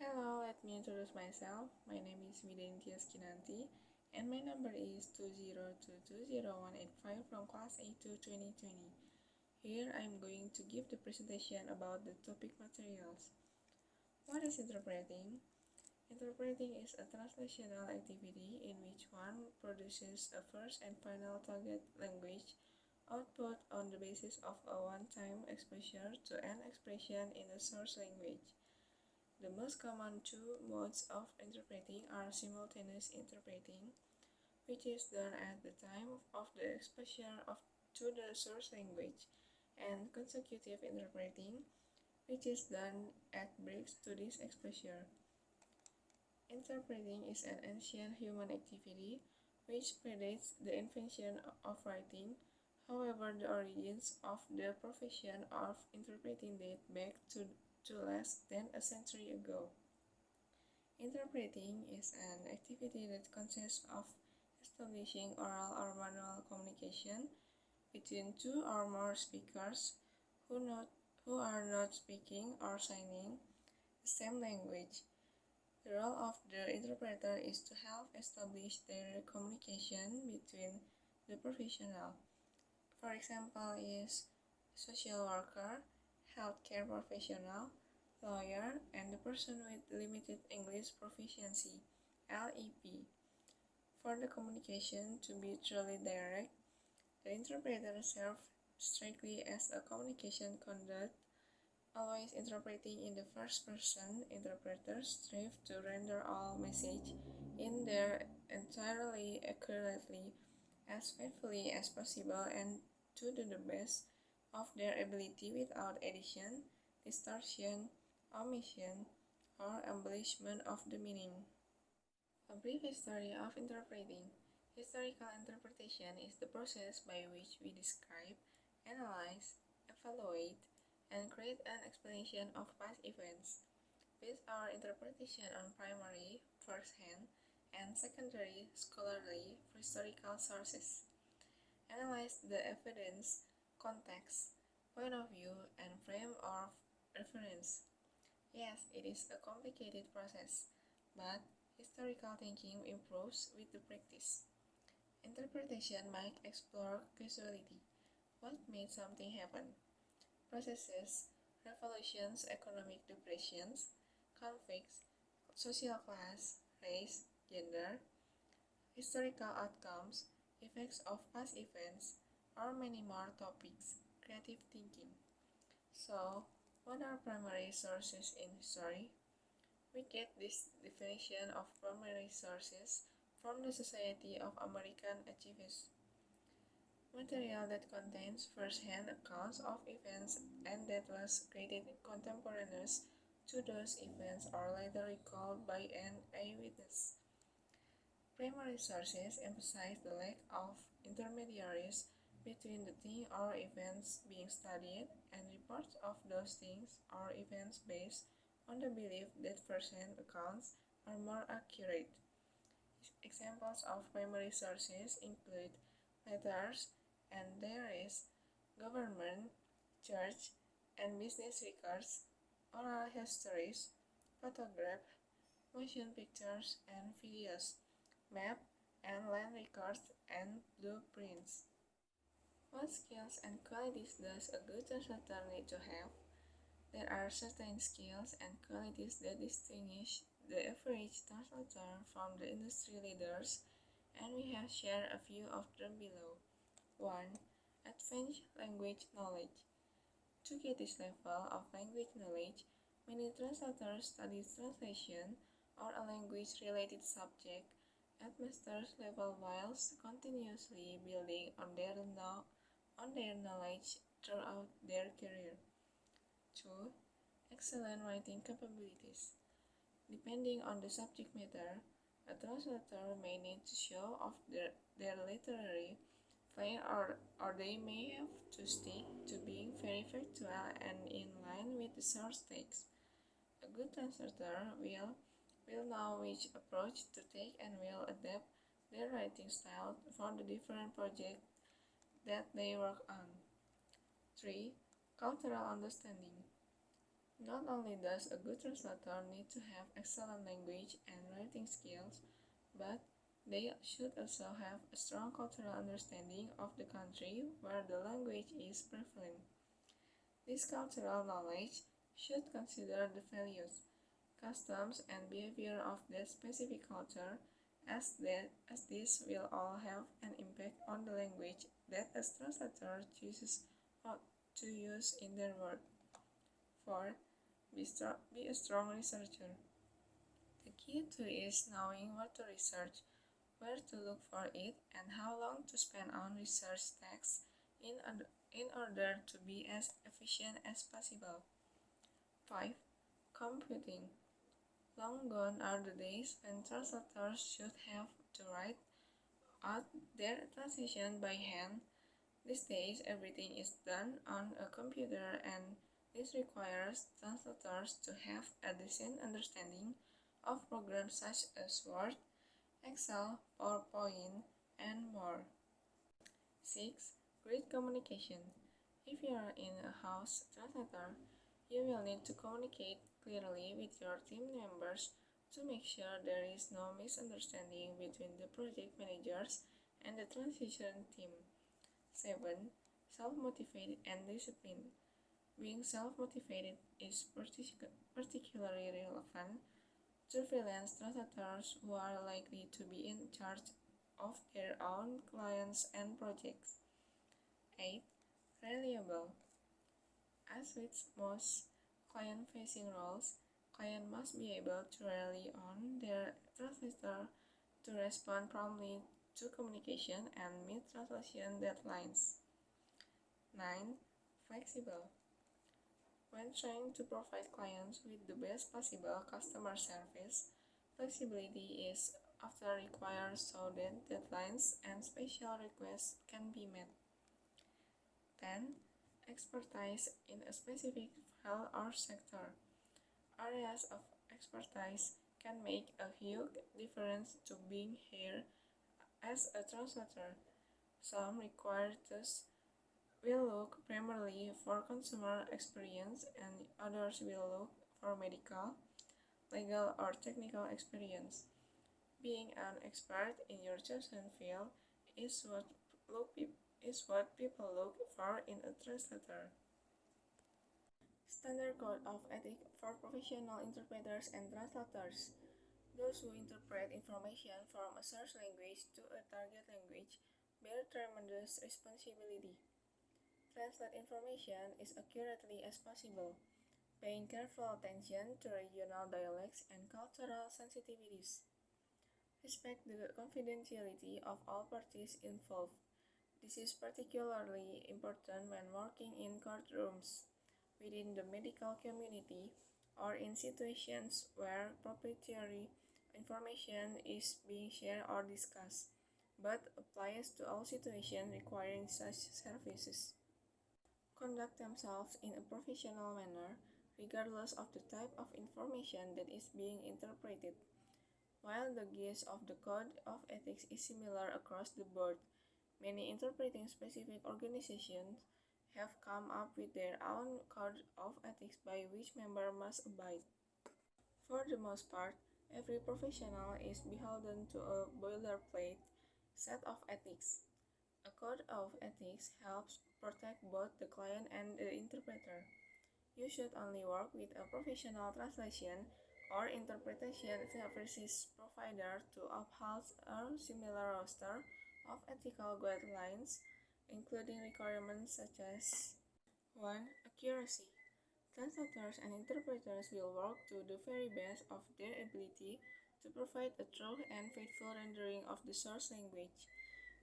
Hello, let me introduce myself. My name is Vidyantia Skinanti, and my number is 2022018 from class A2 2020. Here I am going to give the presentation about the topic materials. What is interpreting? Interpreting is a translational activity in which one produces a first and final target language output on the basis of a one-time exposure to an expression in the source language. The most common two modes of interpreting are simultaneous interpreting, which is done at the time of the exposure to the source language, and consecutive interpreting, which is done at breaks to this exposure. Interpreting is an ancient human activity which predates the invention of writing. However, the origins of the profession of interpreting date back to less than a century ago. Interpreting is an activity that consists of establishing oral or manual communication between two or more speakers who are not speaking or signing the same language. The role of the interpreter is to help establish their communication between the professional. For example, is social worker, healthcare professional, lawyer, and the person with limited English proficiency, LEP. For the communication to be truly direct, the interpreter serves strictly as a communication conduit, always interpreting in the first person. Interpreters strive to render all message in their entirely accurately, as faithfully as possible, and to do the best of their ability without addition, distortion, omission, or embellishment of the meaning. A brief history of interpreting. Historical interpretation is the process by which we describe, analyze, evaluate, and create an explanation of past events. Base our interpretation on primary, first-hand, and secondary scholarly historical sources. Analyze the evidence, context, point of view, and frame of reference. Yes, it is a complicated process, but historical thinking improves with the practice. Interpretation might explore causality. What made something happen? Processes, revolutions, economic depressions, conflicts, social class, race, gender, historical outcomes, effects of past events, or many more topics. Creative thinking. So, what are primary sources in history? We get this definition of primary sources from the Society of American Archivists. Material that contains first-hand accounts of events and that was created contemporaneous to those events or later recalled by an eyewitness. Primary sources emphasize the lack of intermediaries between the thing or events being studied, and reports of those things or events based on the belief that first-hand accounts are more accurate. Examples of primary sources include letters and diaries, government, church, and business records, oral histories, photographs, motion pictures and videos, map and land records, and blueprints. What skills and qualities does a good translator need to have? There are certain skills and qualities that distinguish the average translator from the industry leaders, and we have shared a few of them below. 1. Advanced language knowledge. To get this level of language knowledge, many translators study translation or a language-related subject at master's level whilst continuously building on their knowledge throughout their career. 2. Excellent writing capabilities. Depending on the subject matter, a translator may need to show off their literary flair or they may have to stick to being very factual and in line with the source text. A good translator will know which approach to take and will adapt their writing style for the different projects that they work on. 3. Cultural understanding. Not only does a good translator need to have excellent language and writing skills, but they should also have a strong cultural understanding of the country where the language is prevalent. This cultural knowledge should consider the values, customs, and behavior of that specific culture, as this will all have an impact on the language that a translator chooses to use in their work. Fourth, be a strong researcher. The key to is knowing what to research, where to look for it, and how long to spend on research texts in order to be as efficient as possible. 5. Computing. Long gone are the days when translators should have to write out their translation by hand. These days, everything is done on a computer, and this requires translators to have a decent understanding of programs such as Word, Excel, PowerPoint, and more. 6. Great communication. If you are in a house translator, you will need to communicate clearly with your team members to make sure there is no misunderstanding between the project managers and the transition team. 7. Self-motivated and disciplined. Being self-motivated is particularly relevant to freelance translators who are likely to be in charge of their own clients and projects. 8. Reliable. As with most client-facing roles, client must be able to rely on their translator to respond promptly to communication and meet translation deadlines. 9. Flexible. When trying to provide clients with the best possible customer service, flexibility is often required so that deadlines and special requests can be met. 10. Expertise in a specific field or sector. Areas of expertise can make a huge difference to being here as a translator. Some recruiters will look primarily for consumer experience, and others will look for medical, legal, or technical experience. Being an expert in your chosen field is what people look for in a translator. Standard Code of Ethics for Professional Interpreters and Translators. Those who interpret information from a source language to a target language bear tremendous responsibility. Translate information as accurately as possible, paying careful attention to regional dialects and cultural sensitivities. Respect the confidentiality of all parties involved. This is particularly important when working in courtrooms, within the medical community, or in situations where proprietary information is being shared or discussed, but applies to all situations requiring such services. Conduct themselves in a professional manner, regardless of the type of information that is being interpreted. While the gist of the Code of Ethics is similar across the board, many interpreting specific organizations have come up with their own code of ethics by which members must abide. For the most part, every professional is beholden to a boilerplate set of ethics. A code of ethics helps protect both the client and the interpreter. You should only work with a professional translation or interpretation services provider to uphold a similar roster of ethical guidelines, including requirements such as 1. Accuracy. Translators and interpreters will work to the very best of their ability to provide a true and faithful rendering of the source language.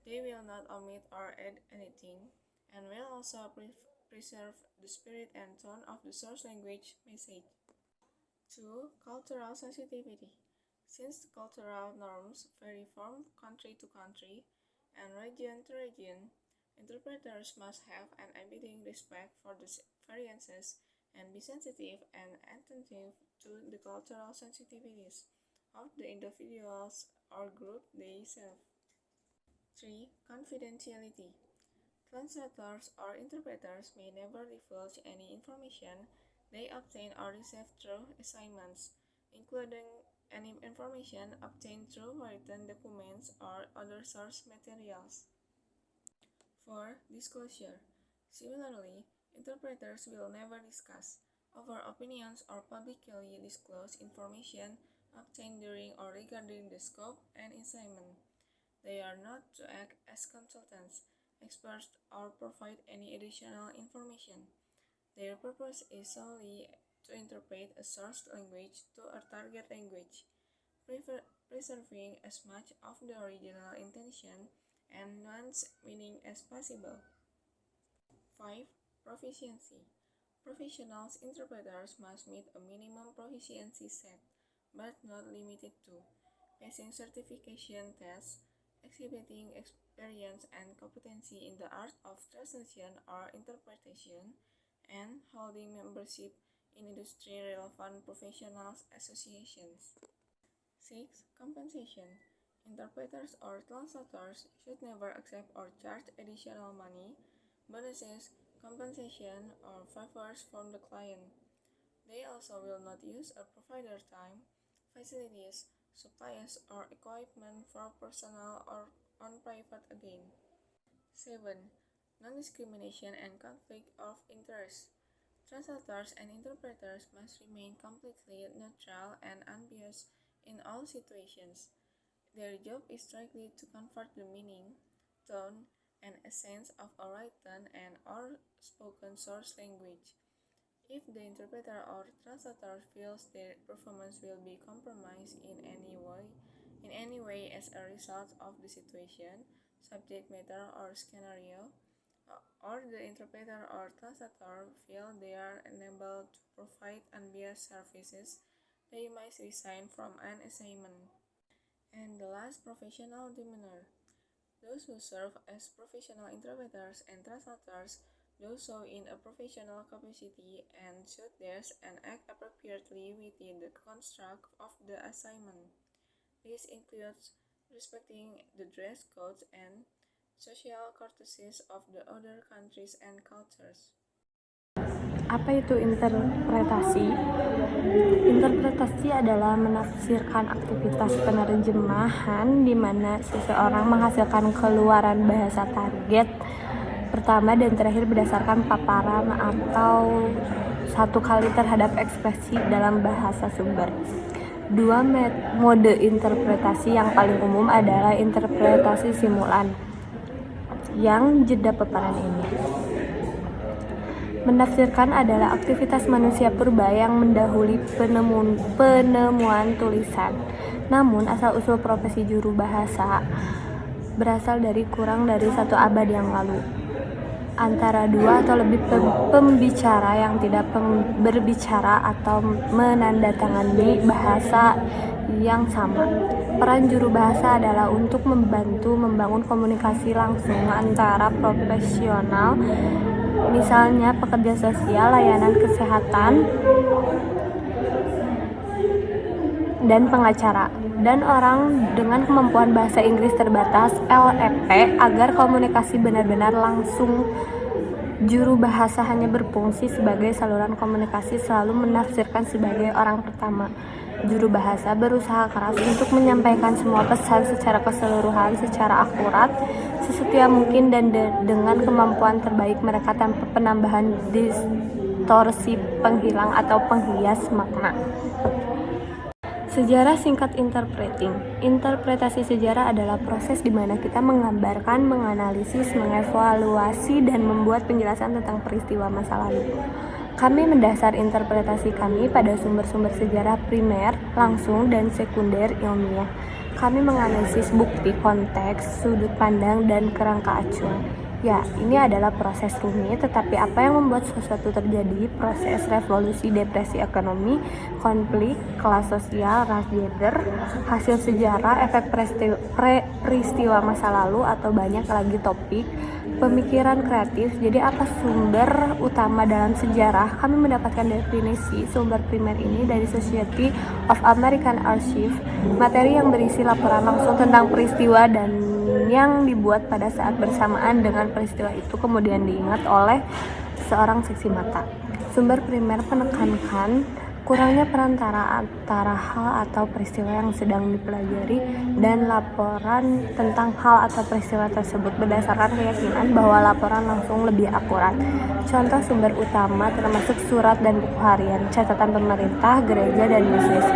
They will not omit or add anything, and will also preserve the spirit and tone of the source language message. 2. Cultural sensitivity. Since cultural norms vary from country to country and region to region, interpreters must have an abiding respect for the variances and be sensitive and attentive to the cultural sensitivities of the individuals or group they serve. 3. Confidentiality. Translators or interpreters may never divulge any information they obtain or receive through assignments, including any information obtained through written documents or other source materials. 4. Disclosure. Similarly, interpreters will never discuss, offer opinions, or publicly disclose information obtained during or regarding the scope and assignment. They are not to act as consultants, experts, or provide any additional information. Their purpose is solely to interpret a source language to a target language, preserving as much of the original intention and nuance meaning as possible. 5. Proficiency. Professionals interpreters must meet a minimum proficiency set, but not limited to passing certification tests, exhibiting experience and competency in the art of translation or interpretation, and holding membership in industry-relevant professionals associations. 6. Compensation. Interpreters or translators should never accept or charge additional money, bonuses, compensation, or favors from the client. They also will not use or provide their time, facilities, supplies, or equipment for personal or on private gain. 7. Non-discrimination and conflict of interest. Translators and interpreters must remain completely neutral and unbiased in all situations. Their job is strictly to convert the meaning, tone, and essence of a written and or spoken source language. If the interpreter or translator feels their performance will be compromised in any way as a result of the situation, subject matter, or scenario, or the interpreter or translator feel they are unable to provide unbiased services, they must resign from an assignment. And the last, professional demeanor. Those who serve as professional interpreters and translators do so in a professional capacity and should dress and act appropriately within the construct of the assignment. This includes respecting the dress codes and social courtesies of the other countries and cultures. Apa itu interpretasi? Interpretasi adalah menafsirkan aktivitas penerjemahan di mana seseorang menghasilkan keluaran bahasa target pertama dan terakhir berdasarkan paparan atau satu kali terhadap ekspresi dalam bahasa sumber. Dua mode interpretasi yang paling umum adalah interpretasi simulan. Yang jeda paparan ini. Menafsirkan adalah aktivitas manusia purba yang mendahului penemuan tulisan. Namun, asal-usul profesi juru bahasa berasal dari kurang dari 1 abad yang lalu. Antara 2 atau lebih pembicara yang tidak berbicara atau menandatangani bahasa yang sama. Peran juru bahasa adalah untuk membantu membangun komunikasi langsung antara profesional, misalnya pekerja sosial, layanan kesehatan, dan pengacara, dan orang dengan kemampuan bahasa Inggris terbatas (LEP) agar komunikasi benar-benar langsung. Juru bahasa hanya berfungsi sebagai saluran komunikasi, selalu menafsirkan sebagai orang pertama. Juru bahasa berusaha keras untuk menyampaikan semua pesan secara keseluruhan, secara akurat, sesetia mungkin, dan dengan kemampuan terbaik mereka tanpa penambahan distorsi, penghilang, atau penghias makna. Sejarah singkat interpreting. Interpretasi sejarah adalah proses di mana kita menggambarkan, menganalisis, mengevaluasi, dan membuat penjelasan tentang peristiwa masa lalu. Kami mendasar interpretasi kami pada sumber-sumber sejarah primer, langsung, dan sekunder ilmiah. Kami menganalisis bukti, konteks, sudut pandang, dan kerangka acuan. Ya, ini adalah proses rumit, tetapi apa yang membuat sesuatu terjadi? Proses revolusi, depresi ekonomi, konflik, kelas sosial, ras gender, hasil sejarah, efek peristiwa masa lalu, atau banyak lagi topik, pemikiran kreatif. Jadi apa sumber utama dalam sejarah? Kami mendapatkan definisi sumber primer ini dari Society of American Archives, materi yang berisi laporan langsung tentang peristiwa dan yang dibuat pada saat bersamaan dengan peristiwa itu kemudian diingat oleh seorang saksi mata. Sumber primer menekankan kurangnya perantara antara hal atau peristiwa yang sedang dipelajari dan laporan tentang hal atau peristiwa tersebut berdasarkan keyakinan bahwa laporan langsung lebih akurat. Contoh sumber utama termasuk surat dan buku harian, catatan pemerintah, gereja, dan bisnis.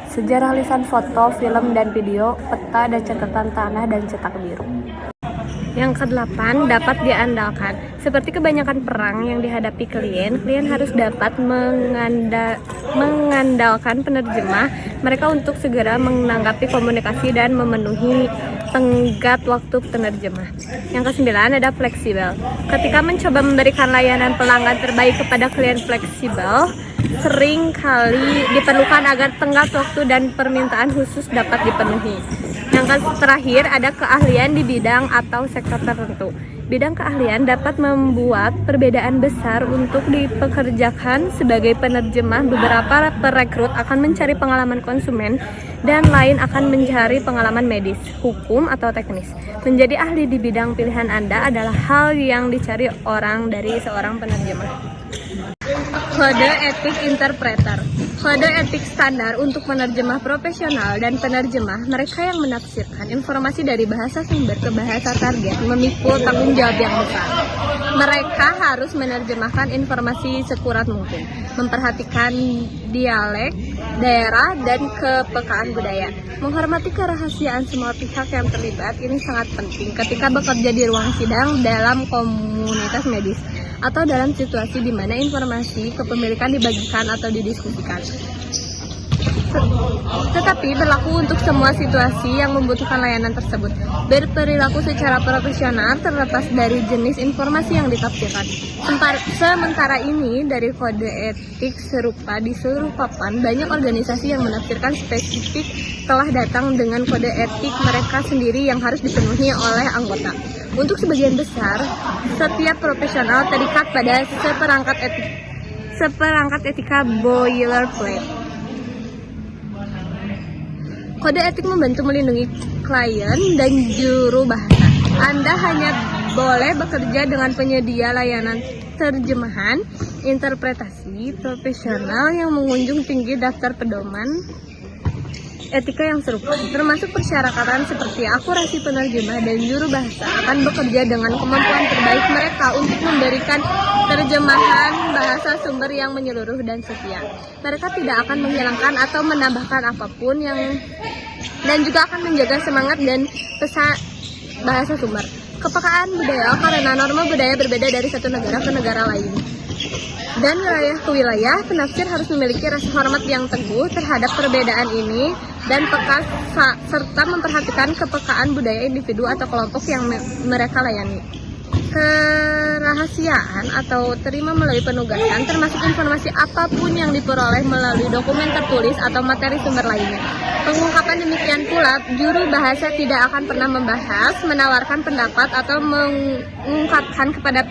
Sejarah lisan, foto, film dan video, peta dan catatan tanah dan cetak biru. Yang kedelapan, dapat diandalkan. Seperti kebanyakan perang yang dihadapi klien harus dapat mengandalkan penerjemah mereka untuk segera menanggapi komunikasi dan memenuhi tenggat waktu penerjemah. Yang kesembilan, ada fleksibel. Ketika mencoba memberikan layanan pelanggan terbaik kepada klien fleksibel, sering kali diperlukan agar tenggat waktu dan permintaan khusus dapat dipenuhi. Yang terakhir, ada keahlian di bidang atau sektor tertentu. Bidang keahlian dapat membuat perbedaan besar untuk dipekerjakan sebagai penerjemah. Beberapa perekrut akan mencari pengalaman konsumen dan lain akan mencari pengalaman medis, hukum, atau teknis. Menjadi ahli di bidang pilihan Anda adalah hal yang dicari orang dari seorang penerjemah. Kode etik interpreter. Kode etik standar untuk penerjemah profesional dan penerjemah, mereka yang menafsirkan informasi dari bahasa sumber ke bahasa target memikul tanggung jawab yang besar. Mereka harus menerjemahkan informasi sekurat mungkin, memperhatikan dialek, daerah, dan kepekaan budaya. Menghormati kerahasiaan semua pihak yang terlibat ini sangat penting ketika bekerja di ruang sidang dalam komunitas medis atau dalam situasi di mana informasi kepemilikan dibagikan atau didiskusikan. Tetapi berlaku untuk semua situasi yang membutuhkan layanan tersebut. Berperilaku secara profesional terlepas dari jenis informasi yang ditafsirkan. Sementara ini, dari kode etik serupa di seluruh papan, banyak organisasi yang menafsirkan spesifik telah datang dengan kode etik mereka sendiri yang harus dipenuhi oleh anggota. Untuk sebagian besar, setiap profesional terikat pada seperangkat etika boilerplate. Kode etik membantu melindungi klien dan juru bahasa. Anda hanya boleh bekerja dengan penyedia layanan terjemahan, interpretasi profesional yang mengunjung tinggi daftar pedoman etika yang serupa, termasuk persyaratan seperti akurasi penerjemah dan juru bahasa akan bekerja dengan kemampuan terbaik mereka untuk memberikan terjemahan bahasa sumber yang menyeluruh dan setia. Mereka tidak akan menghilangkan atau menambahkan apapun dan juga akan menjaga semangat dan pesan bahasa sumber. Kepekaan budaya karena norma budaya berbeda dari satu negara ke negara lain. Dan wilayah ke wilayah, penafsir harus memiliki rasa hormat yang teguh terhadap perbedaan ini dan peka serta memperhatikan kepekaan budaya individu atau kelompok yang mereka layani. Kerahasiaan atau terima melalui penugasan termasuk informasi apapun yang diperoleh melalui dokumen tertulis atau materi sumber lainnya. Pengungkapan demikian pula, juru bahasa tidak akan pernah membahas, menawarkan pendapat atau mengungkapkan kepada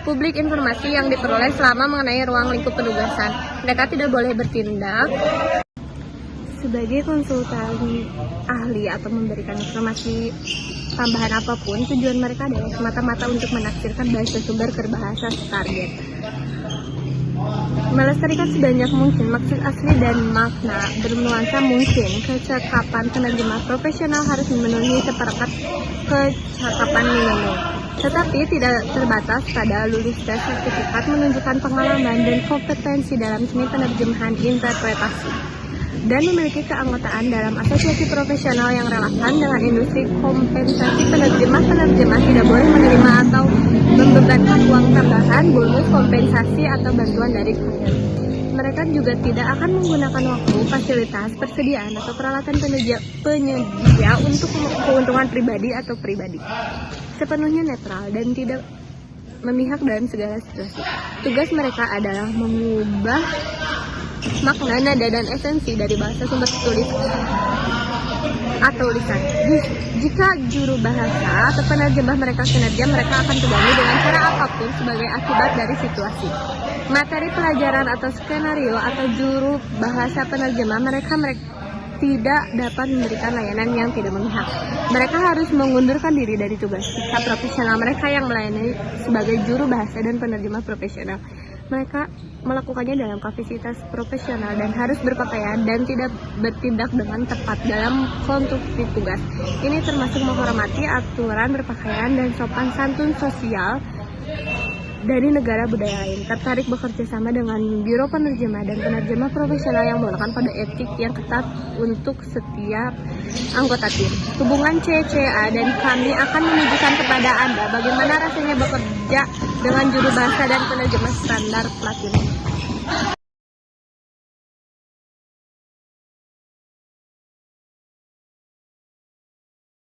publik informasi yang diperoleh selama mengenai ruang lingkup penugasan. Mereka tidak boleh bertindak sebagai konsultan ahli atau memberikan informasi tambahan apapun. Tujuan mereka adalah semata-mata untuk menafsirkan bahasa sumber ke bahasa target. Melestarikan sebanyak mungkin maksud asli dan makna bernuansa mungkin. Kecakapan penerjemah profesional harus memenuhi seperangkat kecakapan minimum, tetapi tidak terbatas pada lulus tes sertifikat menunjukkan pengalaman dan kompetensi dalam seni penerjemahan interpretasi dan memiliki keanggotaan dalam asosiasi profesional yang relevan dengan industri kompensasi. Penerjemah tidak boleh menerima atau membebankan uang tambahan, bonus, kompensasi, atau bantuan dari klien. Mereka juga tidak akan menggunakan waktu, fasilitas, persediaan, atau peralatan penyedia untuk keuntungan pribadi atau pribadi. Sepenuhnya netral dan tidak memihak dalam segala situasi. Tugas mereka adalah mengubah makna, nada, dan esensi dari bahasa sumber tulis atau lisan. Jika juru bahasa atau penerjemah mereka kinerja, mereka akan terganggu dengan cara apapun sebagai akibat dari situasi. Materi pelajaran atau skenario atau juru bahasa penerjemah tidak dapat memberikan layanan yang tidak memihak. Mereka harus mengundurkan diri dari tugas sikap profesional mereka yang melayani sebagai juru bahasa dan penerjemah profesional. Mereka melakukannya dalam kapasitas profesional dan harus berpakaian dan tidak bertindak dengan tepat dalam konstruksi tugas. Ini termasuk menghormati aturan berpakaian dan sopan santun sosial dari negara budaya lain, tertarik bekerja sama dengan biro penerjemah dan penerjemah profesional yang menggunakan kode etik yang ketat untuk setiap anggota tim. Hubungan CCA dan kami akan menunjukkan kepada Anda bagaimana rasanya bekerja dengan juru bahasa dan penerjemah standar platinum.